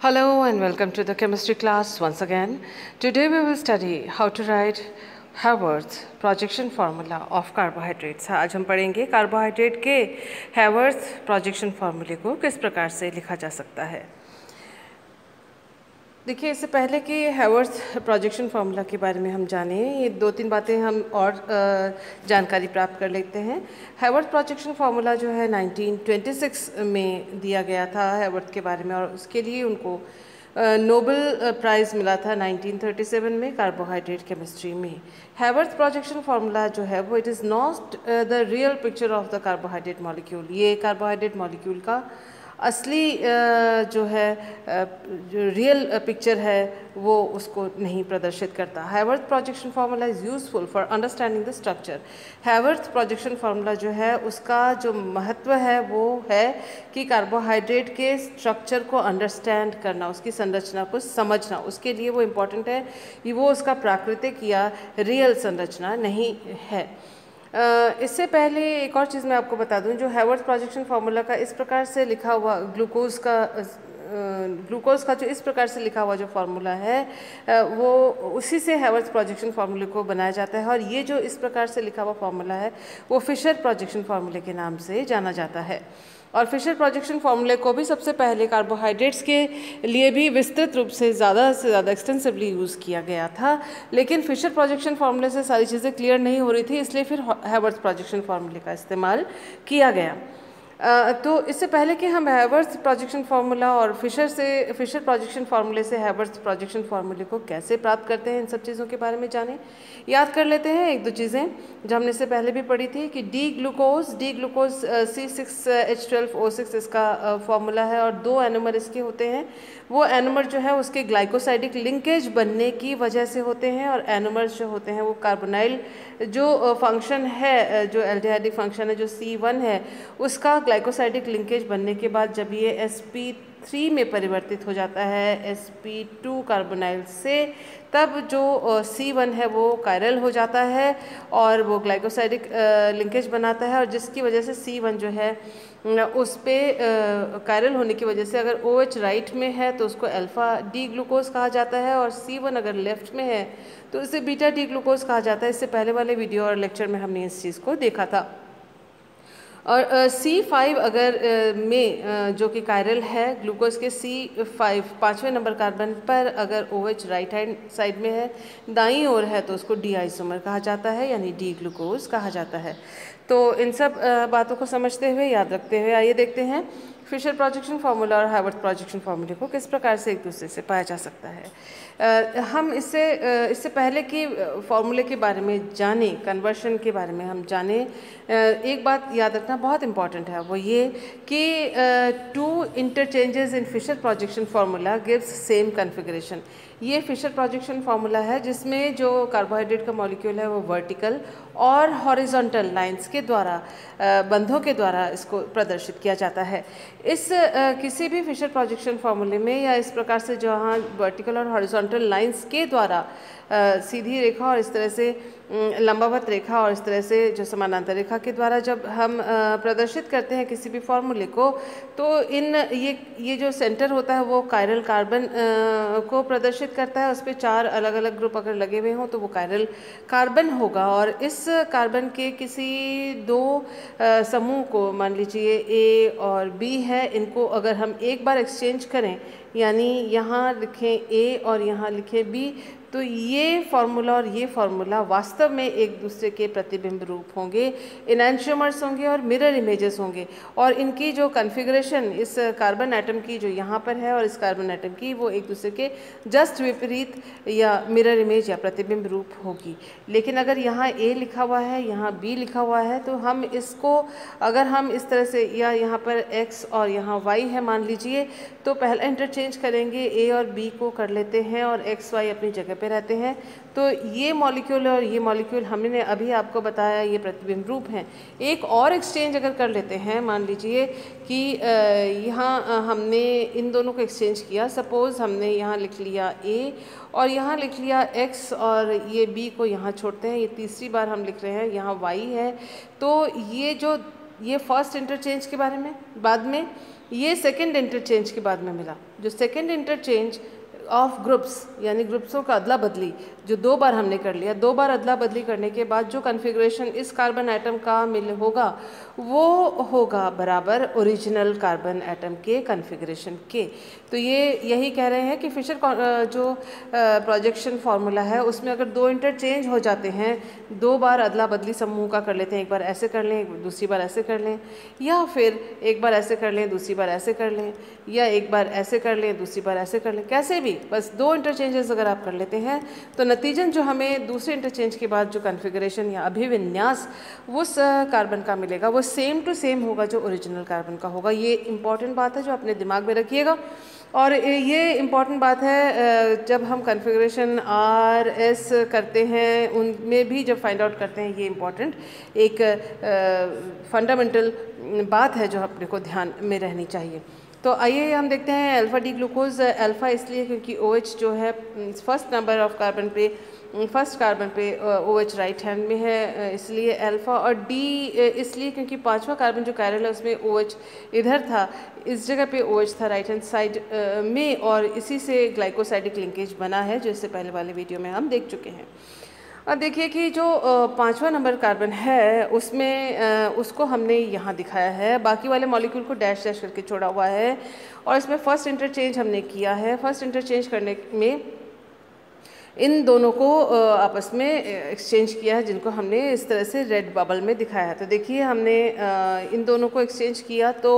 Hello and welcome to the chemistry class once again. Today we will study how to write Haworth projection formula of carbohydrates. आज हम पढ़ेंगे carbohydrate के Haworth projection formula को किस प्रकार से लिखा जा सकता है। देखिए, इससे पहले कि Haworth projection formula के बारे में हम जानें, ये दो तीन बातें हम और जानकारी प्राप्त कर लेते हैं। Haworth projection formula जो है 1926 में दिया गया था Haworth के बारे में, और उसके लिए उनको नोबेल प्राइज़ मिला था 1937 में कार्बोहाइड्रेट केमिस्ट्री में। Haworth projection formula जो है वो it is not the real picture of the carbohydrate molecule. ये कार्बोहाइड्रेट मॉलिक्यूल का असली जो है जो रियल पिक्चर है वो उसको नहीं प्रदर्शित करता। Haworth projection formula is useful for understanding the structure. Haworth projection formula जो है उसका जो महत्व है वो है कि कार्बोहाइड्रेट के स्ट्रक्चर को अंडरस्टैंड करना, उसकी संरचना को समझना, उसके लिए वो इम्पॉर्टेंट है कि वो उसका प्राकृतिक या रियल संरचना नहीं है। इससे पहले एक और चीज़ मैं आपको बता दूं, जो Haworth projection formula का इस प्रकार से लिखा हुआ ग्लूकोज का जो इस प्रकार से लिखा हुआ जो फार्मूला है वो उसी से Haworth projection formula को बनाया जाता है, और ये जो इस प्रकार से लिखा हुआ फार्मूला है वो फिशर projection formula के नाम से जाना जाता है। और फिशर प्रोजेक्शन फार्मूले को भी सबसे पहले कार्बोहाइड्रेट्स के लिए भी विस्तृत रूप से ज़्यादा एक्सटेंसिवली यूज़ किया गया था, लेकिन फिशर प्रोजेक्शन फार्मूले से सारी चीज़ें क्लियर नहीं हो रही थी, इसलिए फिर Haworth प्रोजेक्शन फार्मूले का इस्तेमाल किया गया। तो इससे पहले कि हम Haworth प्रोजेक्शन फार्मूला और फिशर प्रोजेक्शन फार्मूले से Haworth प्रोजेक्शन फार्मूले को कैसे प्राप्त करते हैं, इन सब चीज़ों के बारे में जानें। याद कर लेते हैं एक दो चीज़ें जो हमने इससे पहले भी पढ़ी थी कि डी ग्लूकोज C6H12O6 इसका फार्मूला है, और दो एनोमर इसके होते हैं। वो एनोमर जो है उसके ग्लाइकोसाइडिक लिंकेज बनने की वजह से होते हैं, और एनोमर्स जो होते हैं वो कार्बोनाइल जो फंक्शन है, जो एल्डिहाइडिक फंक्शन है जो C1 है, उसका ग्लाइकोसाइडिक लिंकेज बनने के बाद जब ये sp3 में परिवर्तित हो जाता है sp2 कार्बोनाइल से, तब जो C1 है वो कायरल हो जाता है और वो ग्लाइकोसाइडिक लिंकेज बनाता है, और जिसकी वजह से C1 जो है उस पर कायरल होने की वजह से अगर OH राइट में है तो उसको अल्फ़ा डी ग्लूकोज कहा जाता है, और C1 अगर लेफ्ट में है तो इसे बीटा डी ग्लूकोज कहा जाता है। इससे पहले वाले वीडियो और लेक्चर में हमने इस चीज़ को देखा था। और C5 अगर में जो कि कायरल है ग्लूकोज के C5 पाँचवें नंबर कार्बन पर अगर OH राइट हैंड साइड में है, दाईं ओर है, तो उसको डी आइसोमर कहा जाता है, यानी डी ग्लूकोज कहा जाता है। तो इन सब बातों को समझते हुए, याद रखते हुए, आइए देखते हैं फिशर प्रोजेक्शन फार्मूला और Haworth प्रोजेक्शन फार्मूले को किस प्रकार से एक दूसरे से पाया जा सकता है। हम इससे पहले कि फार्मूले के बारे में जानें, कन्वर्शन के बारे में हम जानें, एक बात याद रखना बहुत इम्पॉर्टेंट है, वो ये कि two interchanges in Fischer projection formula gives same configuration. ये फिशर प्रोजेक्शन फार्मूला है जिसमें जो कार्बोहाइड्रेट का मॉलिक्यूल है वो वर्टिकल और हॉरिजॉन्टल लाइंस के द्वारा, बंधों के द्वारा इसको प्रदर्शित किया जाता है। इस किसी भी फिशर प्रोजेक्शन फार्मूले में या इस प्रकार से जहाँ वर्टिकल और हॉरिजॉन्टल लाइंस के द्वारा सीधी रेखा और इस तरह से लंबवत रेखा और इस तरह से जो समानांतर रेखा के द्वारा जब हम प्रदर्शित करते हैं किसी भी फार्मूले को, तो ये जो सेंटर होता है वो कायरल कार्बन को प्रदर्शित करता है। उस पर चार अलग अलग ग्रुप अगर लगे हुए हों तो वो कायरल कार्बन होगा, और इस कार्बन के किसी दो समूह को, मान लीजिए A और B है, इनको अगर हम एक बार एक्सचेंज करें, यानी यहाँ लिखें A और यहाँ लिखें B, तो ये फार्मूला और ये फार्मूला वास्तव में एक दूसरे के प्रतिबिंब रूप होंगे, इनैंशियोमर्स होंगे और मिरर इमेजेस होंगे, और इनकी जो कॉन्फ़िगरेशन इस कार्बन एटम की जो यहाँ पर है और इस कार्बन एटम की, वो एक दूसरे के जस्ट विपरीत या मिरर इमेज या प्रतिबिंब रूप होगी। लेकिन अगर यहाँ A लिखा हुआ है, यहाँ B लिखा हुआ है, तो हम इसको अगर हम इस तरह से, या यहाँ पर X और यहाँ Y है मान लीजिए, तो पहला इंटरचेंज करेंगे, A और B को कर लेते हैं और X Y अपनी जगह पे रहते हैं। तो ये मॉलिक्यूल और ये मॉलिक्यूल हमने अभी आपको बताया ये प्रतिबिंब रूप हैं। एक और एक्सचेंज अगर कर लेते हैं, मान लीजिए कि यहाँ हमने इन दोनों को एक्सचेंज किया, सपोज़ हमने यहाँ लिख लिया A और यहाँ लिख लिया X, और ये B को यहाँ छोड़ते हैं, ये तीसरी बार हम लिख रहे हैं, यहाँ Y है। तो ये फर्स्ट इंटरचेंज के बारे में बाद में ये सेकंड इंटरचेंज के बाद में मिला। जो सेकंड इंटरचेंज ऑफ ग्रुप्स यानी ग्रुप्सों का अदला बदली जो 2 बार हमने कर लिया, 2 बार अदला बदली करने के बाद जो कन्फिग्रेशन इस कार्बन एटम का मिल होगा वो होगा बराबर ओरिजिनल कार्बन एटम के कन्फिग्रेशन के। तो ये यही कह रहे हैं कि फिशर जो प्रोजेक्शन फार्मूला है उसमें अगर 2 इंटरचेंज हो जाते हैं, 2 बार अदला बदली समूह का कर लेते हैं, एक बार ऐसे कर लें दूसरी बार ऐसे कर लें, या फिर एक बार ऐसे कर लें दूसरी बार ऐसे कर लें, या एक बार ऐसे कर लें दूसरी बार ऐसे कर लें, कैसे भी बस 2 इंटरचेंजेस अगर आप कर लेते हैं तो नतीजन जो हमें दूसरे इंटरचेंज के बाद जो कन्फिग्रेशन या अभिविन्यास उस कार्बन का मिलेगा वो सेम टू सेम होगा जो ओरिजिनल कार्बन का होगा। ये इम्पॉर्टेंट बात है जो अपने दिमाग में रखिएगा। और ये इम्पॉर्टेंट बात है जब हम कन्फिग्रेशन RS करते हैं उनमें भी जब फाइंड आउट करते हैं, ये इम्पॉर्टेंट एक फंडामेंटल बात है जो अपने को ध्यान में रहनी चाहिए। तो आइए हम देखते हैं अल्फ़ा डी ग्लूकोज। अल्फ़ा इसलिए क्योंकि OH जो है फर्स्ट नंबर ऑफ कार्बन पे, फर्स्ट कार्बन पे OH राइट हैंड में है इसलिए अल्फ़ा, और डी इसलिए क्योंकि 5वां कार्बन जो कैरल है उसमें OH इधर था, इस जगह पे OH था राइट हैंड साइड में, और इसी से ग्लाइकोसाइडिक लिंकेज बना है जो इससे पहले वाले वीडियो में हम देख चुके हैं। अब देखिए कि जो 5वां नंबर कार्बन है उसमें उसको हमने यहाँ दिखाया है, बाकी वाले मॉलिक्यूल को डैश डैश करके छोड़ा हुआ है, और इसमें फर्स्ट इंटरचेंज हमने किया है। फर्स्ट इंटरचेंज करने में इन दोनों को आपस में एक्सचेंज किया है, जिनको हमने इस तरह से रेड बबल में दिखाया है। तो देखिए हमने इन दोनों को एक्सचेंज किया तो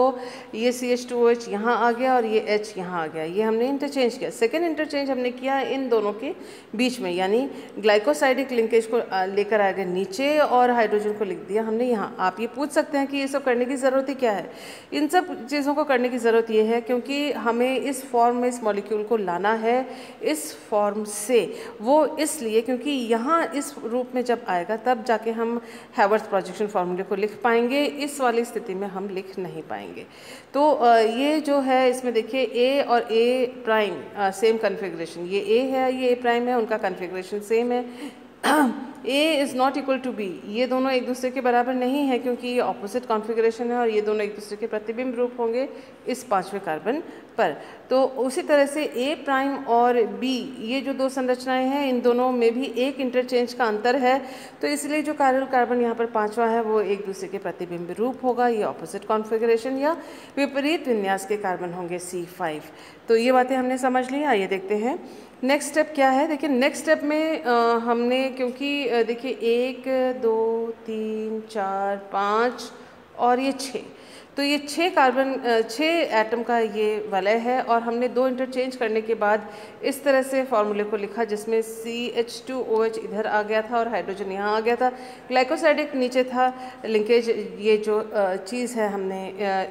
ये CH2OH यहाँ आ गया और ये H यहाँ आ गया, ये हमने इंटरचेंज किया। सेकेंड इंटरचेंज हमने किया इन दोनों के बीच में, यानी ग्लाइकोसाइडिक लिंकेज को लेकर आ गए नीचे और हाइड्रोजन को लिख दिया हमने यहाँ। आप ये पूछ सकते हैं कि ये सब करने की ज़रूरत ही क्या है? इन सब चीज़ों को करने की ज़रूरत ये है क्योंकि हमें इस फॉर्म में इस मॉलिक्यूल को लाना है, इस फॉर्म से। वो इसलिए क्योंकि यहाँ इस रूप में जब आएगा तब जाके हम हैवर्थ प्रोजेक्शन फार्मूले को लिख पाएंगे, इस वाली स्थिति में हम लिख नहीं पाएंगे। तो ये जो है इसमें देखिए A और A' सेम कन्फिग्रेशन, ये A है ये A' है, उनका कन्फिग्रेशन सेम है। A is not equal to B, ये दोनों एक दूसरे के बराबर नहीं है क्योंकि ये ऑपोजिट कॉन्फ़िगरेशन है और ये दोनों एक दूसरे के प्रतिबिंब रूप होंगे इस 5वें कार्बन पर। तो उसी तरह से A' और B ये जो 2 संरचनाएं हैं इन दोनों में भी एक इंटरचेंज का अंतर है, तो इसलिए जो कैरल कार्बन यहाँ पर 5वां है वो एक दूसरे के प्रतिबिंब रूप होगा, ये ऑपोजिट कॉन्फ़िगरेशन या विपरीत विन्यास के कार्बन होंगे C5। तो ये बातें हमने समझ ली। आइए देखते हैं नेक्स्ट स्टेप क्या है। देखिए नेक्स्ट स्टेप में हमने क्योंकि देखिए 1 2 3 4 5 और ये 6, तो ये 6 कार्बन 6 एटम का ये वलय है और हमने 2 इंटरचेंज करने के बाद इस तरह से फार्मूले को लिखा जिसमें CH2OH इधर आ गया था और हाइड्रोजन यहाँ आ गया था, ग्लाइकोसाइडिक नीचे था लिंकेज। ये जो चीज़ है हमने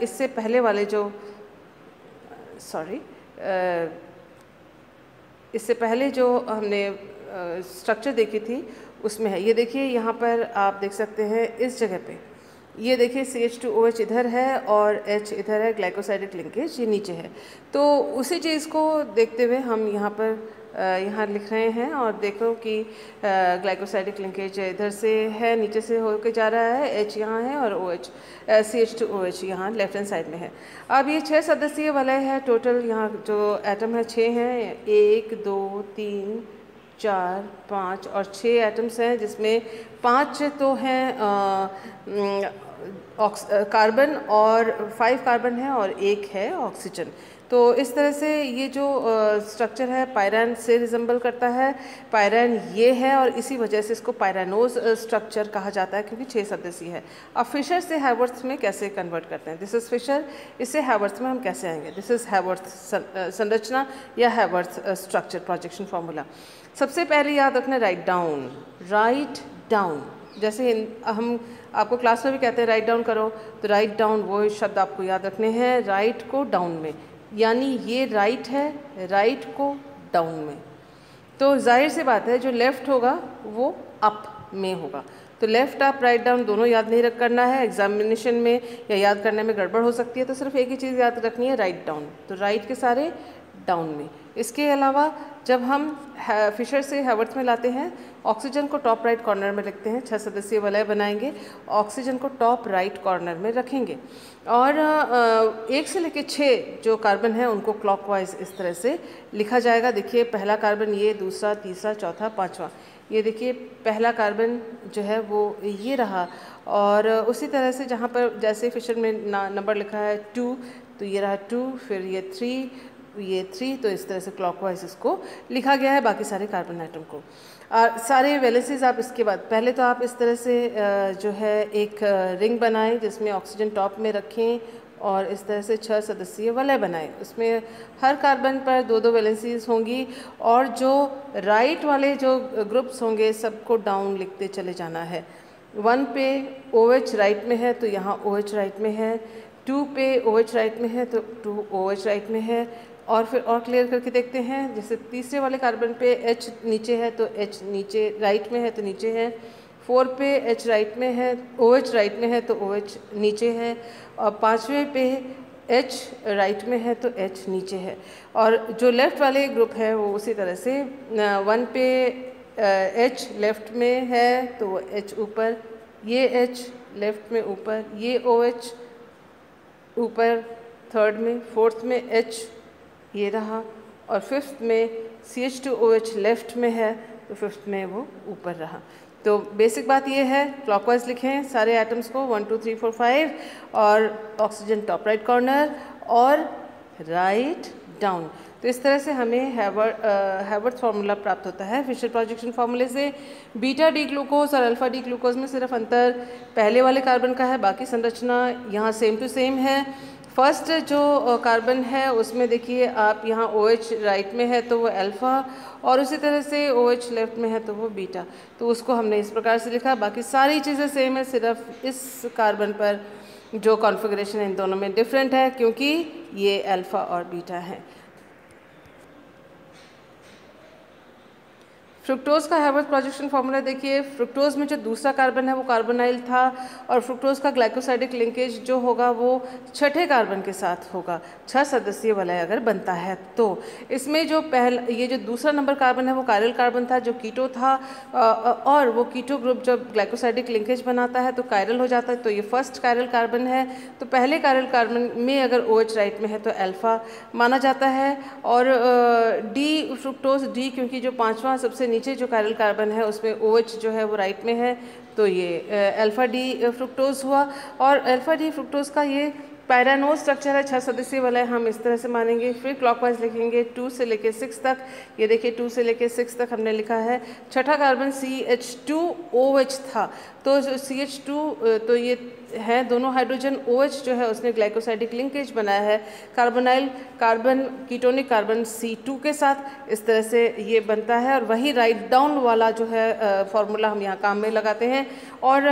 इससे पहले वाले जो इससे पहले जो हमने स्ट्रक्चर देखी थी उसमें है। ये देखिए यहाँ पर आप देख सकते हैं इस जगह पे, ये देखिए CH2OH इधर है और H इधर है, ग्लाइकोसाइडिक लिंकेज ये नीचे है। तो उसी चीज़ को देखते हुए हम यहाँ पर यहाँ लिख रहे हैं और देखो कि ग्लाइकोसाइडिक लिंकेज इधर से है, नीचे से होकर जा रहा है, H यहाँ है और OH CH2OH यहाँ लेफ्ट हैंड साइड में है। अब ये 6 सदस्यीय वलय है, टोटल यहाँ जो एटम है 6 हैं, 1 2 3 4 5 और 6 एटम्स हैं जिसमें 5 तो हैं कार्बन और 5 कार्बन है और 1 है ऑक्सीजन। तो इस तरह से ये जो स्ट्रक्चर है पायरैन से रिजेंबल करता है। पायरैन ये है और इसी वजह से इसको पायरैनोज स्ट्रक्चर कहा जाता है क्योंकि 6 सदस्यीय है। अब फिशर से हैवर्थ में कैसे कन्वर्ट करते हैं, दिस इज़ फिशर, इससे हैवर्थ में हम कैसे आएंगे, दिस इज़ हैवर्थ संरचना या हैवर्थ स्ट्रक्चर प्रोजेक्शन फार्मूला। सबसे पहले याद रखना राइट डाउन, जैसे हम आपको क्लास में भी कहते हैं राइट डाउन करो, तो राइट डाउन वो शब्द आपको याद रखने हैं, राइट को डाउन में, यानी ये राइट है, राइट को डाउन में। तो जाहिर सी बात है जो लेफ़्ट होगा वो अप में होगा, तो लेफ़्ट अप राइट डाउन दोनों याद नहीं करना है, एग्जामिनेशन में या याद करने में गड़बड़ हो सकती है, तो सिर्फ एक ही चीज़ याद रखनी है राइट डाउन। तो राइट के सारे डाउन में। इसके अलावा जब हम फिशर से हैवर्थ में लाते हैं, ऑक्सीजन को टॉप राइट कॉर्नर में रखते हैं, 6 सदस्यीय वलय बनाएंगे, ऑक्सीजन को टॉप राइट कॉर्नर में रखेंगे और 1 से लेकर 6 जो कार्बन है उनको क्लॉकवाइज इस तरह से लिखा जाएगा। देखिए पहला कार्बन ये, दूसरा, तीसरा, चौथा, पाँचवा, ये देखिए पहला कार्बन जो है वो ये रहा। और उसी तरह से जहाँ पर जैसे फिशर में नंबर लिखा है 2, तो ये रहा 2, फिर ये 3, ये 3, तो इस तरह से क्लॉकवाइज इसको लिखा गया है बाकी सारे कार्बन आइटम को। सारे वैलेंसीज आप इसके बाद पहले तो आप इस तरह से जो है एक रिंग बनाएं जिसमें ऑक्सीजन टॉप में रखें और इस तरह से 6 सदस्यीय वलय बनाएं। उसमें हर कार्बन पर 2-2 वैलेंसीज होंगी और जो राइट वाले जो ग्रुप्स होंगे सबको डाउन लिखते चले जाना है। 1 पे OH राइट में है तो यहाँ OH राइट में है, 2 पे OH राइट में है तो 2 OH राइट में है। और फिर और क्लियर करके देखते हैं, जैसे तीसरे वाले कार्बन पे H नीचे है तो H नीचे राइट में है तो नीचे है, 4 पे H राइट में है, OH राइट में है तो OH नीचे है, और 5वें पे H राइट में है तो H नीचे है। और जो लेफ़्ट वाले ग्रुप है वो उसी तरह से 1 पे H लेफ़्ट में है तो वो H ऊपर, ये H लेफ़्ट में ऊपर, ये OH ऊपर 3rd में, 4th में H ये रहा, और 5th में CH2OH लेफ़्ट में है तो 5th में वो ऊपर रहा। तो बेसिक बात ये है, क्लॉकवाइज लिखें सारे एटम्स को 1 2 3 4 5 और ऑक्सीजन टॉप राइट कॉर्नर और राइट डाउन। तो इस तरह से हमें हैवर्थ फार्मूला प्राप्त होता है फिशर प्रोजेक्शन फार्मूले से। बीटा डी ग्लूकोज और अल्फा डी ग्लूकोज में सिर्फ अंतर पहले वाले कार्बन का है, बाकी संरचना यहाँ सेम टू सेम है। फर्स्ट जो कार्बन है उसमें देखिए आप यहाँ OH राइट में है तो वो अल्फ़ा, और उसी तरह से OH लेफ़्ट में है तो वो बीटा, तो उसको हमने इस प्रकार से लिखा। बाकी सारी चीज़ें सेम है, सिर्फ इस कार्बन पर जो कॉन्फ़िगरेशन इन दोनों में डिफरेंट है क्योंकि ये अल्फ़ा और बीटा है। फ्रुक्टोज का हैवर्थ प्रोजेक्शन फार्मूला देखिए, फ्रुक्टोज में जो दूसरा कार्बन है वो कार्बोनाइल था और फ्रुक्टोज का ग्लाइकोसाइडिक लिंकेज जो होगा वो 6ठे कार्बन के साथ होगा, 6 सदस्यीय वलय अगर बनता है तो। इसमें जो ये जो दूसरा नंबर कार्बन है वो कायरल कार्बन था जो कीटो था, और वो कीटो ग्रुप जब ग्लाइकोसाइडिक लिंकेज बनाता है तो कायरल हो जाता है, तो ये फर्स्ट कायरल कार्बन है। तो पहले कायरल कार्बन में अगर OH राइट में है तो अल्फ़ा माना जाता है। और डी फ्रुक्टोज, डी क्योंकि जो 5वां सबसे नीचे जो कायरल कार्बन है उसमें OH जो है वो राइट में है तो ये अल्फ़ा डी फ्रुक्टोज हुआ। और अल्फ़ा डी फ्रुक्टोज का ये पैरानोज स्ट्रक्चर है, 6 सदस्यीय वलय हम इस तरह से मानेंगे। फिर क्लॉकवाइज लिखेंगे 2 से लेके 6 तक, ये देखिए 2 से लेके 6 तक हमने लिखा है। छठा कार्बन CH2OH था तो जो CH2 तो ये है दोनों हाइड्रोजन, OH जो है उसने ग्लाइकोसाइडिक लिंकेज बनाया है carbonyl carbon ketonic carbon C2 के साथ, इस तरह से ये बनता है। और वही राइट डाउन वाला जो है फॉर्मूला हम यहाँ काम में लगाते हैं। और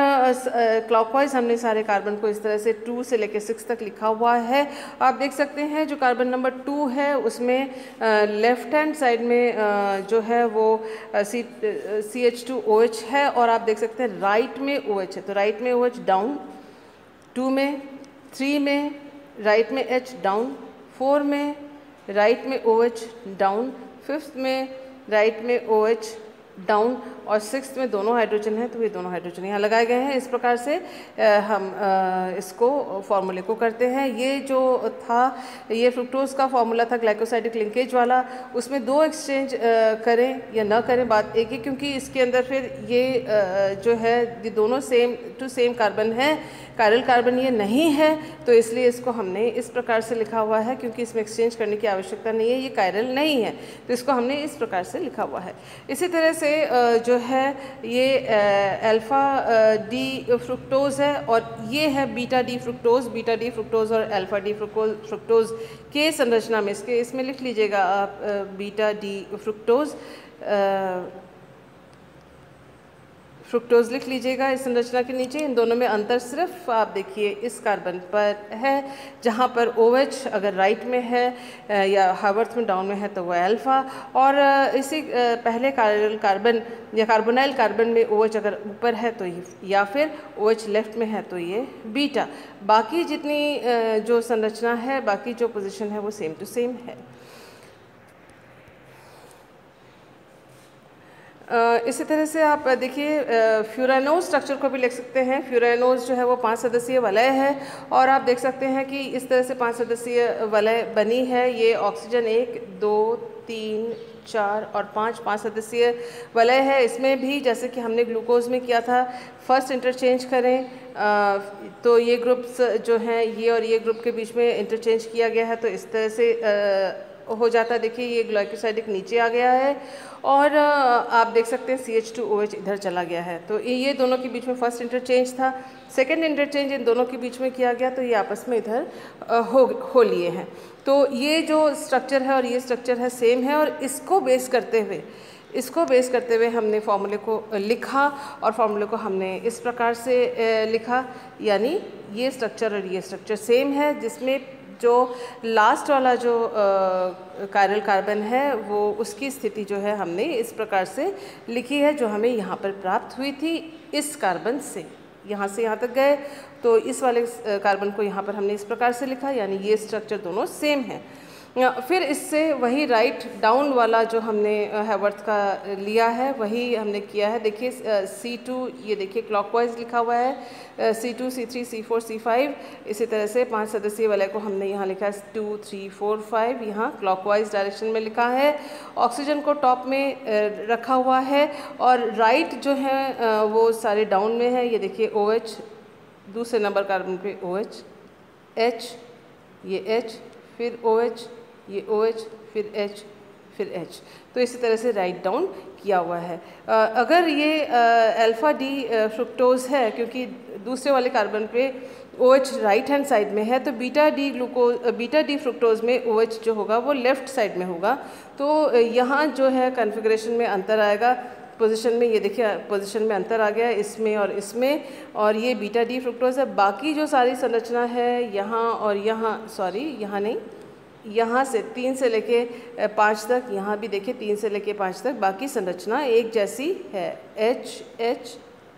क्लॉकवाइज हमने सारे कार्बन को इस तरह से 2 से लेकर 6 तक लिखा हुआ है। आप देख सकते हैं जो कार्बन नंबर 2 है उसमें लेफ्ट हैंड साइड में जो है वो CH2OH है, और आप देख सकते हैं राइट में OH है तो राइट में OH डाउन, 2 में, 3 में राइट में H डाउन, 4 में राइट में OH डाउन, 5th में राइट में OH डाउन, और 6th में दोनों हाइड्रोजन हैं तो ये दोनों हाइड्रोजन यहाँ लगाए गए हैं। इस प्रकार से हम इसको फॉर्मूले को करते हैं। ये जो था ये फ्रुक्टोज का फॉर्मूला था ग्लाइकोसाइडिक लिंकेज वाला, उसमें 2 एक्सचेंज करें या ना करें बात एक ही, क्योंकि इसके अंदर फिर ये जो है ये दोनों सेम टू सेम कार्बन है, कायरल कार्बन ये नहीं है, तो इसलिए इसको हमने इस प्रकार से लिखा हुआ है क्योंकि इसमें एक्सचेंज करने की आवश्यकता नहीं है, ये कायरल नहीं है तो इसको हमने इस प्रकार से लिखा हुआ है। इसी तरह से जो है ये अल्फ़ा डी फ्रुक्टोज है और ये है beta D fructose. Beta D fructose और अल्फ़ा डी फ्रुक्टोज के संरचना में इसमें लिख लीजिएगा आप बीटा डी फ्रुक्टोज फ्रुक्टोज लिख लीजिएगा इस संरचना के नीचे। इन दोनों में अंतर सिर्फ आप देखिए इस कार्बन पर है, जहाँ पर OH अगर राइट में है या हैवर्थ में डाउन में है तो वह अल्फ़ा, और इसी पहले कार्बन या कार्बोनाइल कार्बन में OH अगर ऊपर है तो ये, या फिर OH लेफ्ट में है तो ये बीटा। बाकी जितनी जो संरचना है, बाकी जो पोजीशन है वो सेम टू सेम है। इसी तरह से आप देखिए फ्यूरानोज स्ट्रक्चर को भी लिख सकते हैं। फ्यूरानोज जो है वो 5 सदस्यीय वलय है और आप देख सकते हैं कि इस तरह से 5 सदस्यीय वलय बनी है। ये ऑक्सीजन 1, 2, 3, 4 और 5 सदस्यीय वलय है। इसमें भी जैसे कि हमने ग्लूकोज में किया था, फर्स्ट इंटरचेंज करें तो ये ग्रुप्स जो हैं ये और ये ग्रुप के बीच में इंटरचेंज किया गया है, तो इस तरह से हो जाता है। देखिए ये ग्लाइकोसाइडिक नीचे आ गया है और आप देख सकते हैं CH2OH इधर चला गया है। तो ये दोनों के बीच में फर्स्ट इंटरचेंज था, सेकंड इंटरचेंज इन दोनों के बीच में किया गया, तो ये आपस में इधर हो लिए हैं। तो ये जो स्ट्रक्चर है और ये स्ट्रक्चर है सेम है और इसको बेस करते हुए हमने फॉर्मूले को लिखा और फॉर्मूले को हमने इस प्रकार से लिखा, यानी ये स्ट्रक्चर और ये स्ट्रक्चर सेम है, जिसमें जो लास्ट वाला जो कायरल कार्बन है वो उसकी स्थिति जो है हमने इस प्रकार से लिखी है, जो हमें यहाँ पर प्राप्त हुई थी इस कार्बन से। यहाँ से यहाँ तक गए तो इस वाले कार्बन को यहाँ पर हमने इस प्रकार से लिखा, यानी ये स्ट्रक्चर दोनों सेम है। फिर इससे वही राइट डाउन वाला जो हमने हैवर्थ का लिया है वही हमने किया है। देखिए C2 ये देखिए क्लॉकवाइज लिखा हुआ है, C2, C3, C4, C5। इसी तरह से 5 सदस्यीय वलय को हमने यहाँ लिखा है 2, 3, 4, 5, यहाँ क्लॉकवाइज डायरेक्शन में लिखा है। ऑक्सीजन को टॉप में रखा हुआ है और राइट जो है वो सारे डाउन में है। ये देखिए OH, दूसरे नंबर कार्बन पे OH, H, ये H, फिर OH, ये OH, फिर H, फिर H। तो इसी तरह से राइट डाउन किया हुआ है। अगर ये अल्फ़ा डी फ्रुक्टोज है, क्योंकि दूसरे वाले कार्बन पे OH राइट हैंड साइड में है, तो बीटा डी फ्रुक्टोज में OH जो होगा वो लेफ़्ट साइड में होगा। तो यहाँ जो है कन्फिग्रेशन में अंतर आएगा, पोजीशन में। ये देखिए पोजीशन में अंतर आ गया इसमें और इसमें, और ये बीटा डी फ्रुक्टोज है। बाकी जो सारी संरचना है यहाँ और यहाँ, सॉरी यहाँ नहीं, यहाँ से 3 से लेके 5 तक, यहाँ भी देखिए 3 से लेके 5 तक बाकी संरचना एक जैसी है। H, H,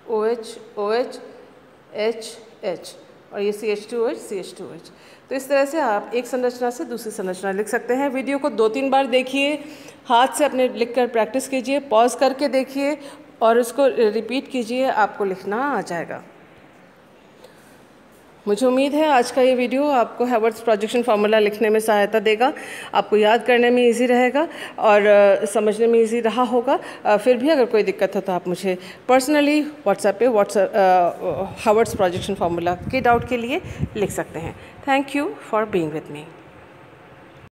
OH, OH, H, H और ये CH2OH, CH2OH। तो इस तरह से आप एक संरचना से दूसरी संरचना लिख सकते हैं। वीडियो को 2-3 बार देखिए, हाथ से अपने लिखकर प्रैक्टिस कीजिए, पॉज करके देखिए और उसको रिपीट कीजिए, आपको लिखना आ जाएगा। मुझे उम्मीद है आज का ये वीडियो आपको हैवर्थ प्रोजेक्शन फार्मूला लिखने में सहायता देगा, आपको याद करने में इजी रहेगा और समझने में इजी रहा होगा। फिर भी अगर कोई दिक्कत हो तो आप मुझे पर्सनली व्हाट्सएप पे हैवर्थ प्रोजेक्शन फार्मूला के डाउट के लिए लिख सकते हैं। Thank you for being with me.